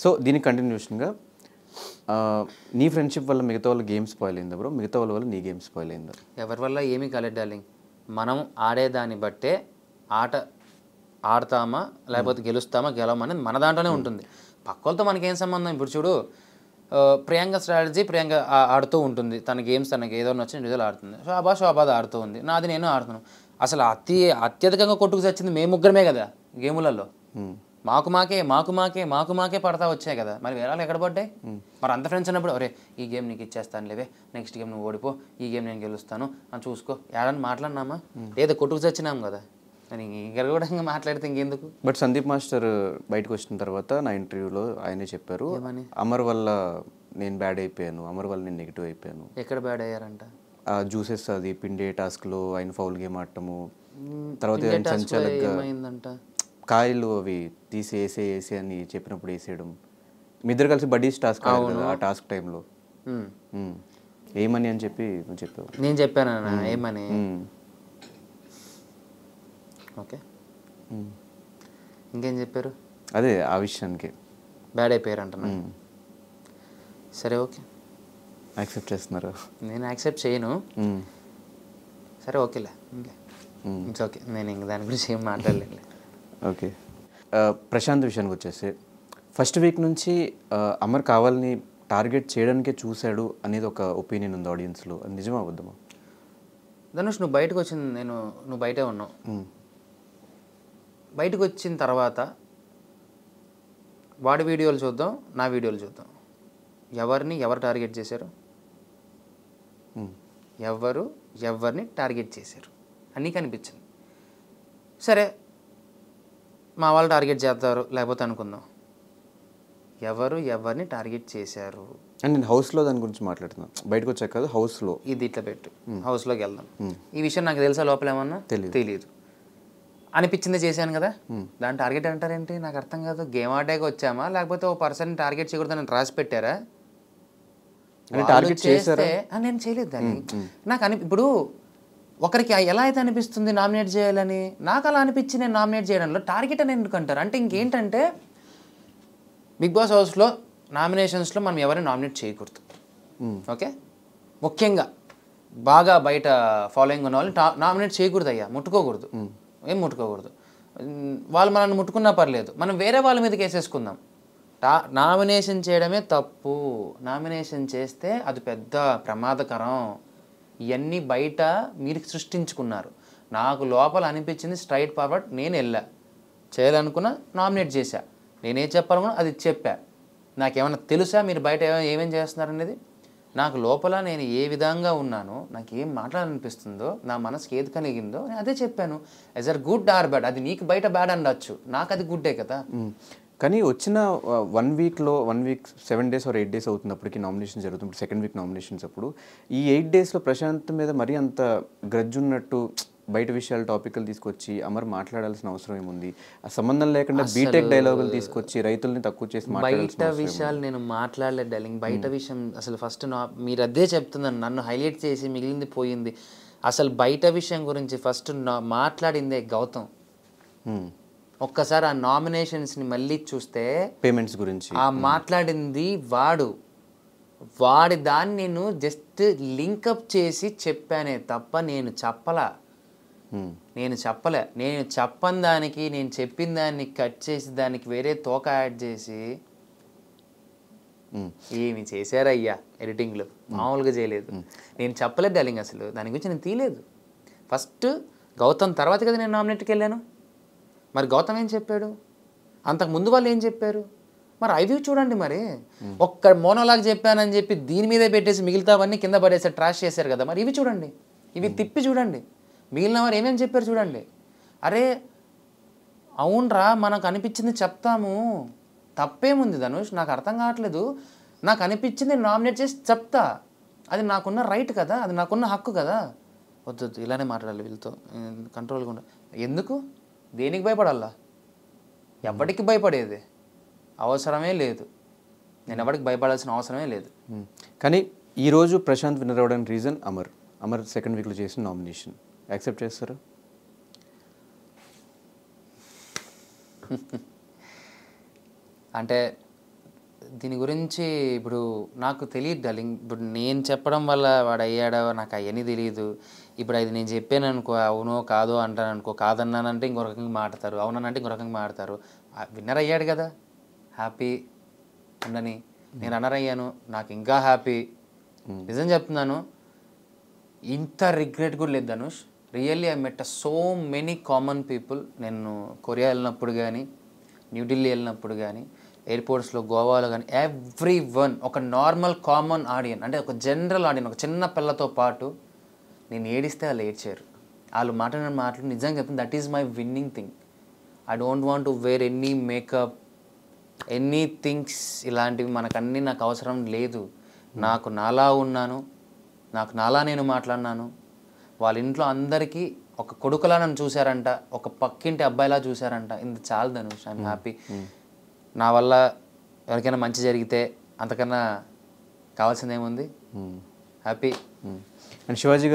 So దీనికి కంటిన్యూషన్గా నీ friendship వల్ల మిగతా వాళ్ళ గేమ్ స్పాయిల్ అయిందా బ్రో? మిగతా వాళ్ళ వల్ల నీ గేమ్ స్పాయిల్ అయిందా? ఎవరి వల్ల ఏమీ కాలేదు డార్లింగ్. మనం ఆడేదాన్ని బట్టే ఆట ఆడతామా లేకపోతే గెలుస్తామా గెలవమనేది మన దాంట్లోనే ఉంటుంది. పక్కలతో మనకేం సంబంధం? ఇప్పుడు చూడు, ప్రియాంక స్ట్రాటజీ ప్రియాంక ఆడుతూ ఉంటుంది, తన గేమ్స్ తనకి ఏదో నచ్చిన నిజాలు ఆడుతుంది. శోభాద్ ఆడుతూ ఉంది, నాది నేను ఆడుతున్నాను. అసలు అత్యధికంగా కొట్టుకు చచ్చింది మేము ముగ్గురమే కదా గేములలో. మాకు మాకే పడతా వచ్చాయి కదా, మరి వేరే వాళ్ళు ఎక్కడ పడ్డాయి? మరి అంత ఫ్రెండ్స్ అన్నప్పుడు అరే ఈ గేమ్ నీకు ఇచ్చేస్తాను లేవే, నెక్స్ట్ గేమ్ నువ్వు ఓడిపో, ఈ గేమ్ నేను గెలుస్తాను అని చూసుకో, ఏడని మాట్లాడినామా? లేదా కొట్టుకు చచ్చినాం కదా, ఇక్కడ కూడా ఇంకా మాట్లాడితే ఇంకెందుకు? బట్ సందీప్ మాస్టర్ బయటకు వచ్చిన తర్వాత నా ఇంటర్వ్యూలో ఆయనే చెప్పారు, అమర్ వల్ల నేను బ్యాడ్ అయిపోయాను, అమర్ వల్ల నేను నెగిటివ్ అయిపోయాను. ఎక్కడ బ్యాడ్ అయ్యారంట? జ్యూసెస్ అది పిండే టాస్క్లో ఆయన ఫౌల్ గేమ్ ఆడటము, తర్వాత సంచాలకుగా కాయలు అవి తీసి వేసే అని చెప్పినప్పుడు వేసేయడం, మీ ఇద్దరు కలిసి బడ్డీస్ టాస్క్ ఆ టాస్క్ టైంలో ఏమని అని చెప్పి నువ్వు చెప్పావు. నేను చెప్పాను ఏమని? ఓకే, ఇంకేం చెప్పారు? అదే ఆ విషయానికి బ్యాడ్ అయిపోయారు అంటున్నా. సరే ఓకే, యాక్సెప్ట్ చేస్తున్నారు? నేను యాక్సెప్ట్ చేయను. సరే ఓకేలే, ఇట్స్ ఓకే, నేను ఇంక దాని గురించి ఏం మాట్లాడలేదు. ఓకే, ప్రశాంత్ విషయానికి వచ్చేసి ఫస్ట్ వీక్ నుంచి అమర్ కావాలని టార్గెట్ చేయడానికే చూశాడు అనేది ఒక ఒపీనియన్ ఉంది ఆడియన్స్లో, అది నిజమా అబద్ధమా? ధనుష్, నువ్వు బయటకు వచ్చింది నువ్వు బయటే ఉన్నావు. బయటకు వచ్చిన తర్వాత వాడి వీడియోలు చూద్దాం, నా వీడియోలు చూద్దాం. ఎవరు టార్గెట్ చేశారు? ఎవరిని టార్గెట్ చేశారు అని కనిపించింది. సరే, మా వాళ్ళు టార్గెట్ చేస్తారు లేకపోతే అనుకుందాం, ఎవరిని టార్గెట్ చేశారు అండ్ నేను హౌస్లో దాని గురించి మాట్లాడుతున్నాను, బయటకు వచ్చాక కాదు, హౌస్లో. ఇది ఇట్లా పెట్టు, హౌస్లోకి వెళ్దాం. ఈ విషయం నాకు తెలుసా లోపల ఏమన్నా? తెలియదు అనిపించింది, చేశాను కదా. దాని టార్గెట్ అంటారేంటి? నాకు అర్థం కాదు. గేమ్ ఆడాక వచ్చామా లేకపోతే ఓ పర్సన్ టార్గెట్ చేయకూడదని రాసి పెట్టారా? టార్గెట్ చేస్తే నేను చేయలేదు దాన్ని. నాకు ఇప్పుడు ఒకరికి ఎలా అయితే అనిపిస్తుంది నామినేట్ చేయాలని, నాకు అలా అనిపించి నేను నామినేట్ చేయడంలో టార్గెట్ అని ఎందుకు అంటారు? అంటే ఇంకేంటంటే బిగ్ బాస్ హౌస్లో నామినేషన్స్లో మనం ఎవరిని నామినేట్ చేయకూడదు. ఓకే, ముఖ్యంగా బాగా బయట ఫాలోయింగ్ ఉన్న వాళ్ళని నామినేట్ చేయకూడదు అయ్యా, ముట్టుకోకూడదు, ఏం ముట్టుకోకూడదు. వాళ్ళు మనల్ని ముట్టుకున్నా పర్లేదు, మనం వేరే వాళ్ళ మీదకి వేసేసుకుందాం. నామినేషన్ చేయడమే తప్పు. నామినేషన్ చేస్తే అది పెద్ద ప్రమాదకరం. ఇవన్నీ బయట మీరు సృష్టించుకున్నారు. నాకు లోపల అనిపించింది స్ట్రైట్ ఫార్వర్డ్, నేను వెళ్ళా, చేయాలనుకున్నా నామినేట్ చేశా, నేనేం చెప్పాలనుకున్నా అది చెప్పా. నాకేమన్నా తెలుసా మీరు బయట ఏమేం చేస్తున్నారనేది? నాకు లోపల నేను ఏ విధంగా ఉన్నానో, నాకు ఏం మాట్లాడాలనిపిస్తుందో, నా మనసుకి ఏది కలిగిందో నేను అదే చెప్పాను. As or good or bad, అది నీకు బయట బ్యాడ్ అనొచ్చు, నాకు అది గుడ్డే కదా. కానీ వచ్చిన 1 వీక్ 7 days or 8 days అవుతున్నప్పటికీ నామినేషన్ జరుగుతుంది, సెకండ్ వీక్ నామినేషన్స్ అప్పుడు ఈ 8 daysలో ప్రశాంత్ మీద మరీ అంత గ్రడ్జ్ ఉన్నట్టు బయట విషయాలు టాపిక్లు తీసుకొచ్చి అమర్ మాట్లాడాల్సిన అవసరం ఏముంది? ఆ సంబంధం లేకుండా బీటెక్ డైలాగులు తీసుకొచ్చి రైతుల్ని తక్కువ చేసి బయట విషయాలు నేను మాట్లాడలేదు డార్లింగ్. బయట విషయం అసలు ఫస్ట్ మీరు అదే చెప్తున్నాను, నన్ను హైలైట్ చేసి మిగిలింది పోయింది. అసలు బయట విషయం గురించి ఫస్ట్ మాట్లాడిందే గౌతమ్. ఒక్కసారి ఆ నామినేషన్స్ని మళ్ళీ చూస్తే పేమెంట్స్ గురించి ఆ మాట్లాడింది వాడి దాన్ని నేను జస్ట్ లింకప్ చేసి చెప్పానే తప్ప నేను చెప్పలే. నేను చెప్పని దానికి, నేను చెప్పిన దాన్ని కట్ చేసి దానికి వేరే తోక యాడ్ చేసి ఏమి చేశారయ్యా ఎడిటింగ్లో, మామూలుగా చేయలేదు. నేను చెప్పలేదు డార్లింగ్, అసలు దాని గురించి నేను తీయలేదు. ఫస్ట్ గౌతమ్ తర్వాత కదా నేను నామినేట్కి వెళ్ళాను. మరి గౌతమ్ ఏం చెప్పాడు? అంతకు ముందు వాళ్ళు ఏం చెప్పారు? మరి అవి చూడండి. మరి ఒక్క మోనోలాగ్ చెప్పానని చెప్పి దీని మీదే పెట్టేసి మిగతావన్నీ కింద పడేసి ట్రాష్ చేశారు కదా. మరి ఇవి చూడండి, ఇవి తిప్పి చూడండి, మిగిలిన వారు ఏమేమి చెప్పారు చూడండి. అరే అవునరా, మనకు అనిపించింది చెప్తాము, తప్పేముంది ధనుష్? నాకు అర్థం కావట్లేదు. నాకు అనిపించింది నామినేట్ చేసి చెప్తా, అది నాకున్న రైట్ కదా, అది నాకున్న హక్కు కదా. వద్దు ఇలానే మాట్లాడాలి వీళ్ళతో, కంట్రోల్గా ఉండాలి. ఎందుకు? దేనికి భయపడాలా? ఎవరికి భయపడేది అవసరమే లేదు. నేను ఎవరికి భయపడాల్సిన అవసరమే లేదు. కానీ ఈరోజు ప్రశాంత్ విన్నర్ అవ్వడానికి రీజన్ అమర్ సెకండ్ వీక్లో చేసిన నామినేషన్ యాక్సెప్ట్ చేస్తారా? అంటే దీని గురించి ఇప్పుడు నాకు తెలియదు డార్లింగ్. ఇప్పుడు నేను చెప్పడం వల్ల వాడు అయ్యాడో నాకు అవన్నీ తెలియదు. ఇప్పుడు అది నేను చెప్పాను అనుకో, అవునో కాదో అంటాను అనుకో, కాదన్నానంటే ఇంకో రకంగా మాట్లాడతారు, అవుననంటే ఇంకో రకంగా మాట్లాడతారు. విన్నర్ అయ్యాడు కదా, హ్యాపీ ఉండని. నేను రన్నర్ అయ్యాను, నాకు ఇంకా హ్యాపీ. నిజం చెప్తున్నాను, ఇంత రిగ్రెట్ కూడా లేదు Dhanush. Really I met so many common people. నేను కొరియా వెళ్ళినప్పుడు కానీ, న్యూఢిల్లీ వెళ్ళినప్పుడు కానీ, ఎయిర్పోర్ట్స్లో, గోవాలో కానీ, ఎవ్రీ వన్ ఒక నార్మల్ కామన్ ఆడియన్, అంటే ఒక జనరల్ ఆడియన్, ఒక చిన్న పిల్లతో పాటు నేను ఏడిస్తే వాళ్ళు ఏడ్చారు. వాళ్ళు మాట్లాడిన మాటలు నిజంగా చెప్తాను, that is my winning thing. I don't want to wear any makeup, any things ఇలాంటివి మనకన్నీ నాకు అవసరం లేదు. నాకు నాలా ఉన్నాను, నాకు నాలా నేను మాట్లాడినాను. వాళ్ళ ఇంట్లో అందరికీ ఒక కొడుకులా నన్ను చూశారంట, ఒక పక్కింటి అబ్బాయిలా చూశారంట. ఇంత చాలు ధనుష్, ఐఎమ్ హ్యాపీ. నా వల్ల ఎవరికైనా మంచి జరిగితే అంతకన్నా కావాల్సింది ఏముంది? హ్యాపీ. అండ్ శివాజీ గారు